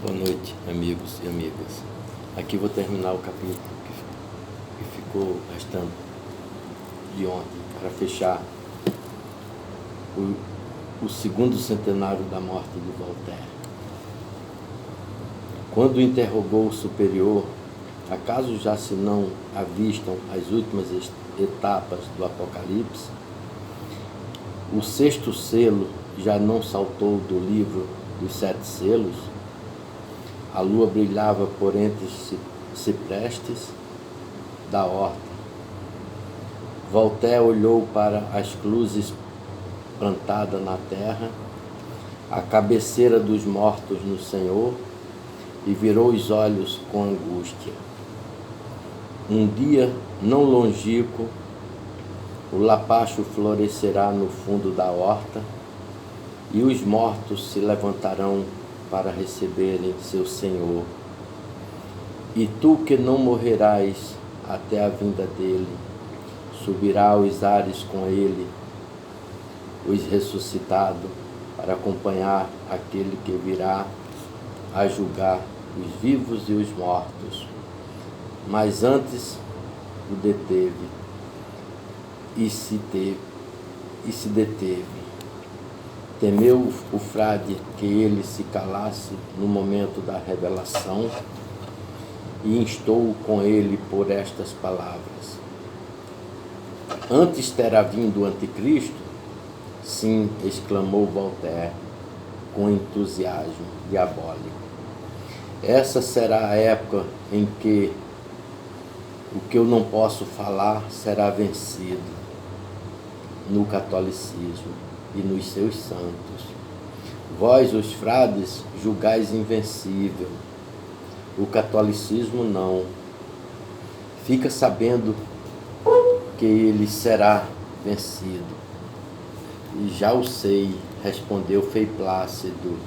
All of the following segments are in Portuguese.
Boa noite, amigos e amigas. Aqui vou terminar o capítulo que ficou restando de ontem, para fechar o segundo centenário da morte de Voltaire. Quando interrogou o superior, acaso já se não avistam as últimas etapas do Apocalipse? O sexto selo já não saltou do livro dos 7 selos? A lua brilhava por entre ciprestes da horta. Voltaire olhou para as cruzes plantadas na terra, a cabeceira dos mortos no Senhor, e virou os olhos com angústia. Um dia não longínquo, o lapacho florescerá no fundo da horta, e os mortos se levantarão para receberem seu Senhor. E tu que não morrerás até a vinda dele, subirá aos ares com ele, os ressuscitados, para acompanhar aquele que virá a julgar os vivos e os mortos. Mas antes o deteve e se deteve. Temeu o frade que ele se calasse no momento da revelação e instou com ele por estas palavras: antes terá vindo o anticristo? Sim, exclamou Voltaire com entusiasmo diabólico. Essa será a época em que o que eu não posso falar será vencido no catolicismo e nos seus santos. Vós, os frades, julgais invencível, o catolicismo não. Fica sabendo que ele será vencido. E já o sei, respondeu Frei Plácido,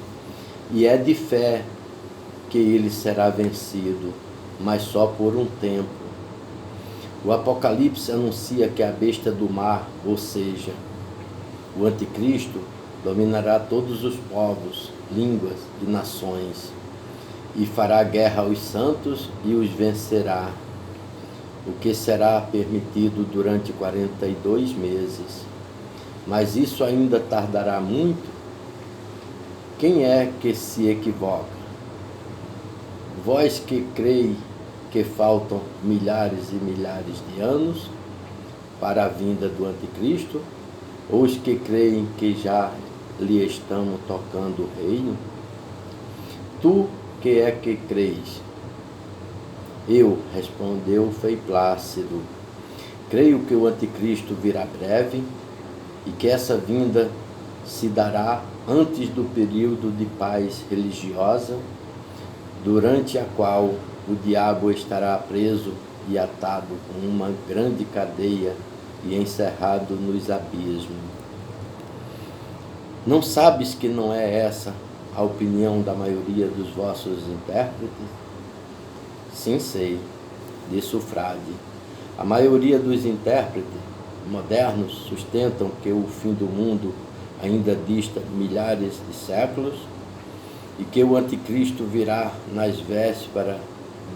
e é de fé que ele será vencido, mas só por um tempo. O Apocalipse anuncia que a besta do mar, ou seja, o anticristo, dominará todos os povos, línguas e nações, e fará guerra aos santos e os vencerá, o que será permitido durante 42 meses. Mas isso ainda tardará muito? Quem é que se equivoca? Vós que creis que faltam milhares e milhares de anos para a vinda do anticristo, ou os que creem que já lhe estamos tocando o reino? Tu que é que crês? Eu, respondeu Frei Plácido, creio que o anticristo virá breve e que essa vinda se dará antes do período de paz religiosa, durante a qual o diabo estará preso e atado com uma grande cadeia e encerrado nos abismos. Não sabes que não é essa a opinião da maioria dos vossos intérpretes? Sim, sei, disse o frade. A maioria dos intérpretes modernos sustentam que o fim do mundo ainda dista milhares de séculos e que o anticristo virá nas vésperas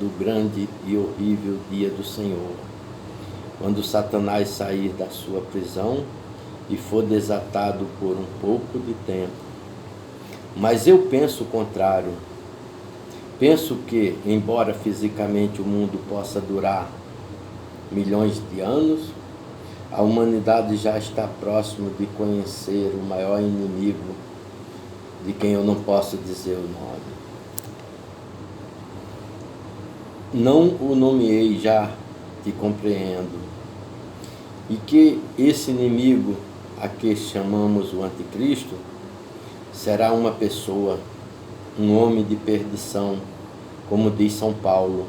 do grande e horrível dia do Senhor, quando Satanás sair da sua prisão e for desatado por um pouco de tempo. Mas eu penso o contrário. Penso que, embora fisicamente o mundo possa durar milhões de anos, a humanidade já está próximo de conhecer o maior inimigo, de quem eu não posso dizer o nome. Não o nomeei, já te compreendo. E que esse inimigo, a que chamamos o anticristo, será uma pessoa, um homem de perdição, como diz São Paulo,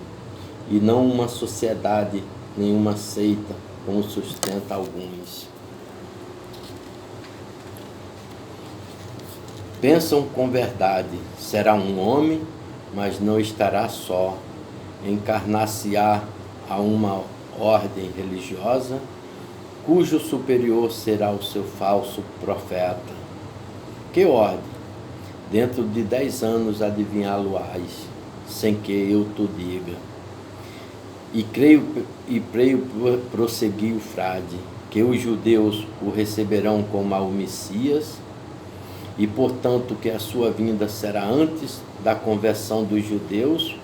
e não uma sociedade, nenhuma seita, como sustenta alguns. Pensam com verdade, será um homem, mas não estará só, encarnar-se-á a uma ordem religiosa, cujo superior será o seu falso profeta. Que ordem? dentro de 10 anos adivinhá-lo-ás, sem que eu te diga. E creio, prosseguiu o frade, que os judeus o receberão como ao Messias, e portanto que a sua vinda será antes da conversão dos judeus,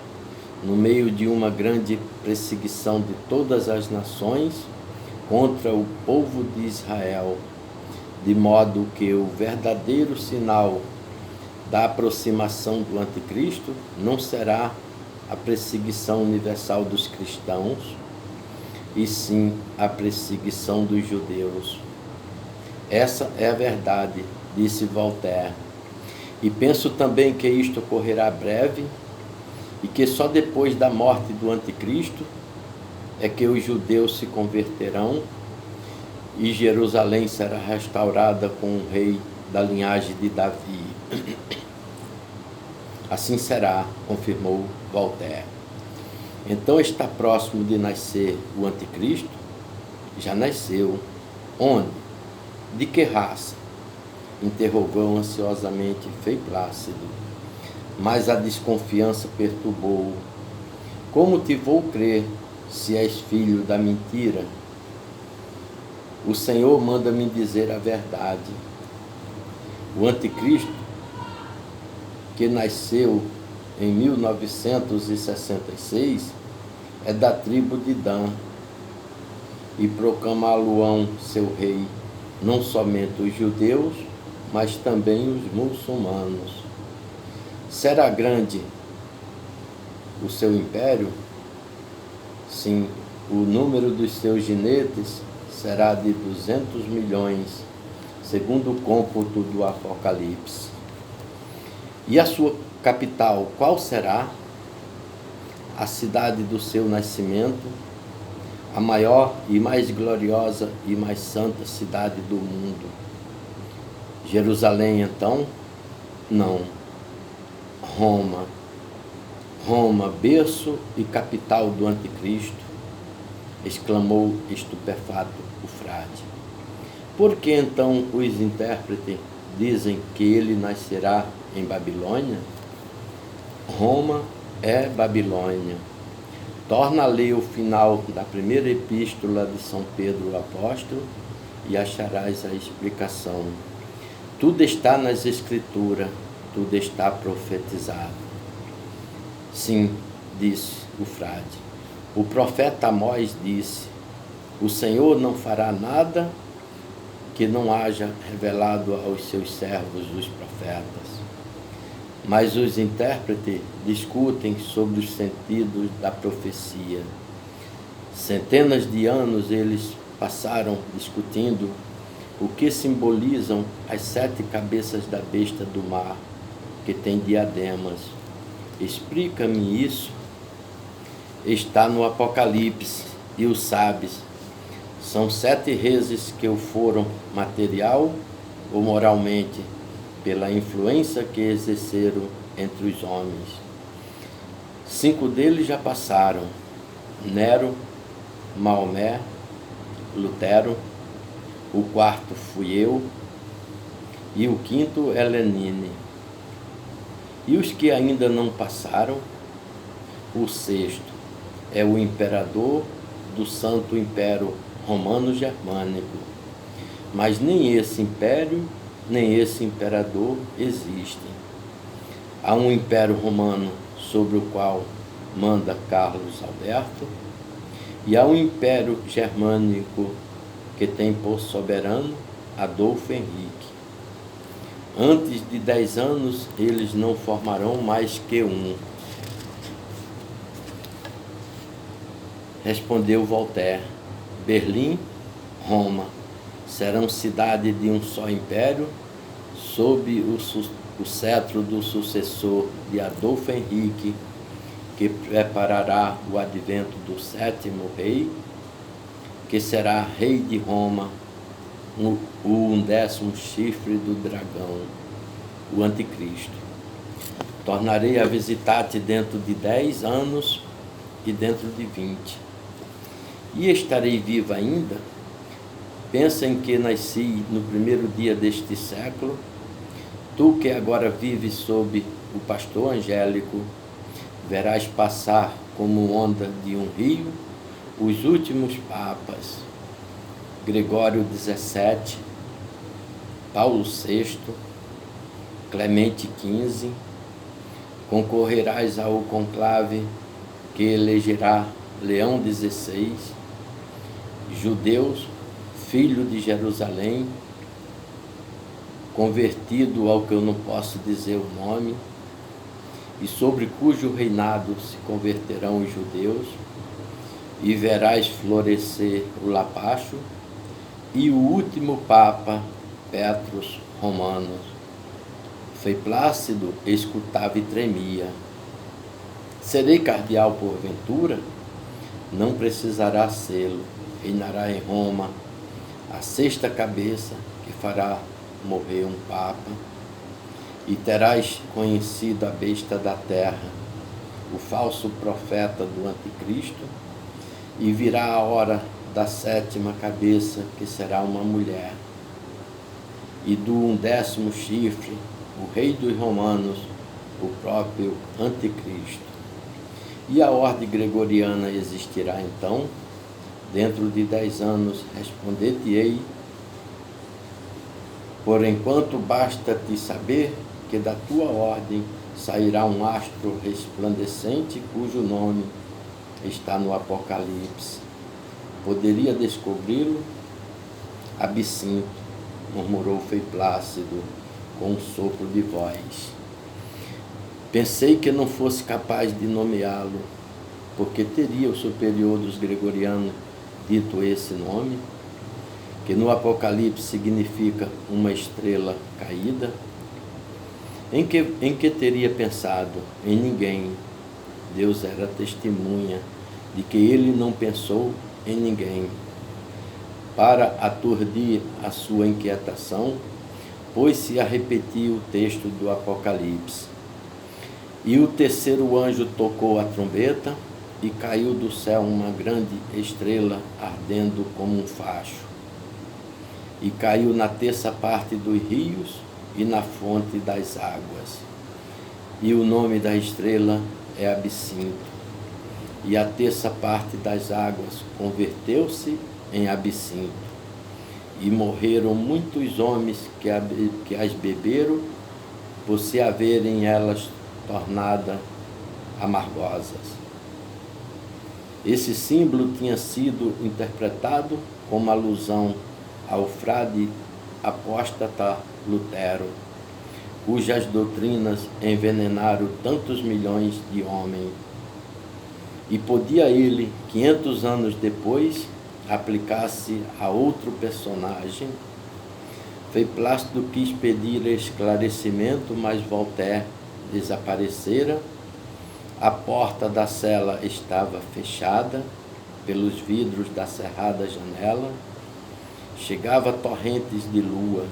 no meio de uma grande perseguição de todas as nações contra o povo de Israel, de modo que o verdadeiro sinal da aproximação do anticristo não será a perseguição universal dos cristãos, e sim a perseguição dos judeus. Essa é a verdade, disse Voltaire. E penso também que isto ocorrerá breve, e que só depois da morte do anticristo é que os judeus se converterão e Jerusalém será restaurada com um rei da linhagem de Davi. Assim será, confirmou Voltaire. Então está próximo de nascer o anticristo? Já nasceu. Onde? De que raça? Interrogou ansiosamente Frei Plácido. Mas a desconfiança perturbou-o. Como te vou crer, se és filho da mentira? O Senhor manda-me dizer a verdade. O anticristo, que nasceu em 1966, é da tribo de Dan, e proclamá-lo-ão seu rei, não somente os judeus, mas também os muçulmanos. Será grande o seu império? Sim, o número dos seus ginetes será de 200 milhões, segundo o cômputo do Apocalipse. E a sua capital, qual será? A cidade do seu nascimento, a maior e mais gloriosa e mais santa cidade do mundo. Jerusalém, então? Não. Roma. Roma, berço e capital do anticristo, exclamou estupefato o frade. Por que então os intérpretes dizem que ele nascerá em Babilônia? Roma é Babilônia. Torna a ler o final da primeira epístola de São Pedro o Apóstolo e acharás a explicação. Tudo está nas Escrituras, tudo está profetizado. Sim, disse o frade. O profeta Amós disse: o Senhor não fará nada que não haja revelado aos seus servos, os profetas. Mas os intérpretes discutem sobre os sentidos da profecia. Centenas de anos eles passaram discutindo o que simbolizam as 7 cabeças da besta do mar, que tem diademas. Explica-me isso. Está no Apocalipse, e o sabes. São 7 vezes que o foram material ou moralmente, pela influência que exerceram entre os homens. 5 deles já passaram: Nero, Maomé, Lutero. O 4º fui eu, e o 5º é Lenine. E os que ainda não passaram? O 6º é o imperador do Santo Império Romano-Germânico. Mas nem esse império, nem esse imperador existem. Há um império romano sobre o qual manda Carlos Alberto, e há um império germânico que tem por soberano Adolfo Henrique. Antes de 10 anos, eles não formarão mais que um. Respondeu Voltaire: Berlim, Roma, serão cidade de um só império, sob o cetro do sucessor de Adolfo Henrique, que preparará o advento do 7º rei, que será rei de Roma, o 11º chifre do dragão, o anticristo. Tornarei a visitar-te dentro de 10 anos e dentro de 20. E estarei viva ainda? Pensa em que nasci no primeiro dia deste século, Tu que agora vives sob o pastor angélico, verás passar como onda de um rio os últimos papas, Gregório XVII, Paulo VI, Clemente XV. Concorrerás ao conclave que elegerá Leão XVI, judeus, filho de Jerusalém, convertido ao que eu não posso dizer o nome, e sobre cujo reinado se converterão os judeus, e verás florescer o Lapacho, e o último Papa, Petrus Romanos. Foi Plácido, escutava e tremia. Serei cardeal porventura? Não precisará sê-lo, reinará em Roma a sexta cabeça que fará morrer um Papa, e terás conhecido a besta da terra, o falso profeta do Anticristo, e virá a hora da sétima cabeça, que será uma mulher, e do 11º chifre, o rei dos romanos, o próprio Anticristo. E a ordem gregoriana existirá então? Dentro de 10 anos responder-te-ei. Por enquanto basta-te saber que da tua ordem sairá um astro resplandecente, cujo nome está no Apocalipse. Poderia descobri-lo? Absinto, murmurou Frei Plácido com um sopro de voz. Pensei que não fosse capaz de nomeá-lo, porque teria o superior dos gregorianos dito esse nome, que no Apocalipse significa uma estrela caída. Em que teria pensado? Em ninguém. Deus era testemunha de que ele não pensou em ninguém. Para aturdir a sua inquietação, pôs-se a repetir o texto do Apocalipse. E o terceiro anjo tocou a trombeta, e caiu do céu uma grande estrela ardendo como um facho. E caiu na terça parte dos rios e na fonte das águas. E o nome da estrela é Absinto. E a terça parte das águas converteu-se em absinto. E morreram muitos homens que as beberam, por se haverem elas tornadas amargosas. Esse símbolo tinha sido interpretado como alusão ao frade apóstata Lutero, cujas doutrinas envenenaram tantos milhões de homens. E podia ele, 500 anos depois, aplicar-se a outro personagem? Frei Plácido quis pedir esclarecimento, mas Voltaire desaparecera. A porta da cela estava fechada pelos vidros da cerrada janela. Chegava torrentes de lua.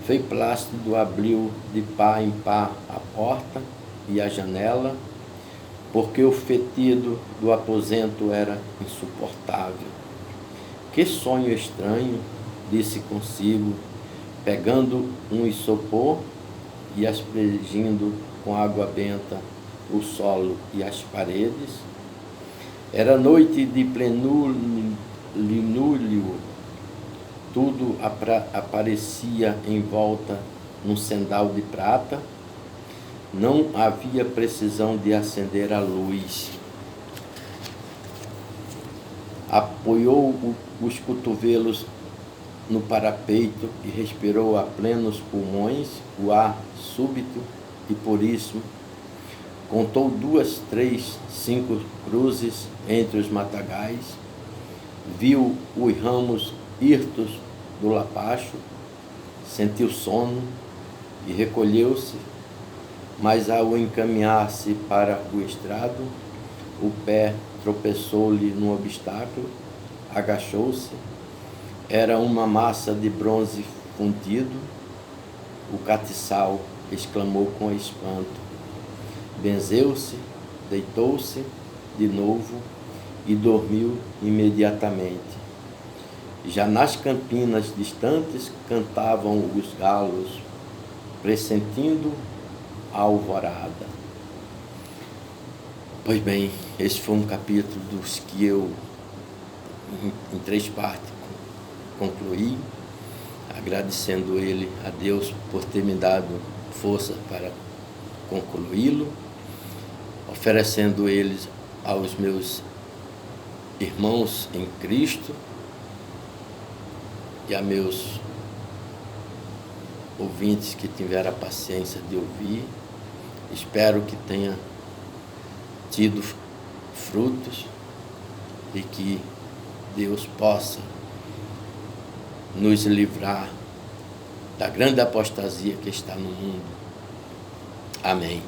Frei Plácido abriu de pá em pá a porta e a janela, porque o fedido do aposento era insuportável. Que sonho estranho, disse consigo, pegando um isopor e aspergindo com água benta o solo e as paredes. Era noite de plenilúnio, tudo aparecia em volta num sendal de prata. Não havia precisão de acender a luz. Apoiou os cotovelos no parapeito e respirou a plenos pulmões o ar súbito, e por isso contou 2, 3, 5 cruzes entre os matagais, viu os ramos hirtos do Lapacho, sentiu sono e recolheu-se, mas ao encaminhar-se para o estrado, o pé tropeçou-lhe num obstáculo, agachou-se, era uma massa de bronze fundido. O catiçal exclamou com espanto, benzeu-se, deitou-se de novo e dormiu imediatamente. Já nas campinas distantes cantavam os galos, pressentindo a alvorada. Pois bem, esse foi um capítulo dos que eu, em 3 partes, concluí, agradecendo a Deus por ter me dado força para concluí-lo, oferecendo eles aos meus irmãos em Cristo e a meus ouvintes que tiveram a paciência de ouvir. Espero que tenha tido frutos e que Deus possa nos livrar da grande apostasia que está no mundo. Amém.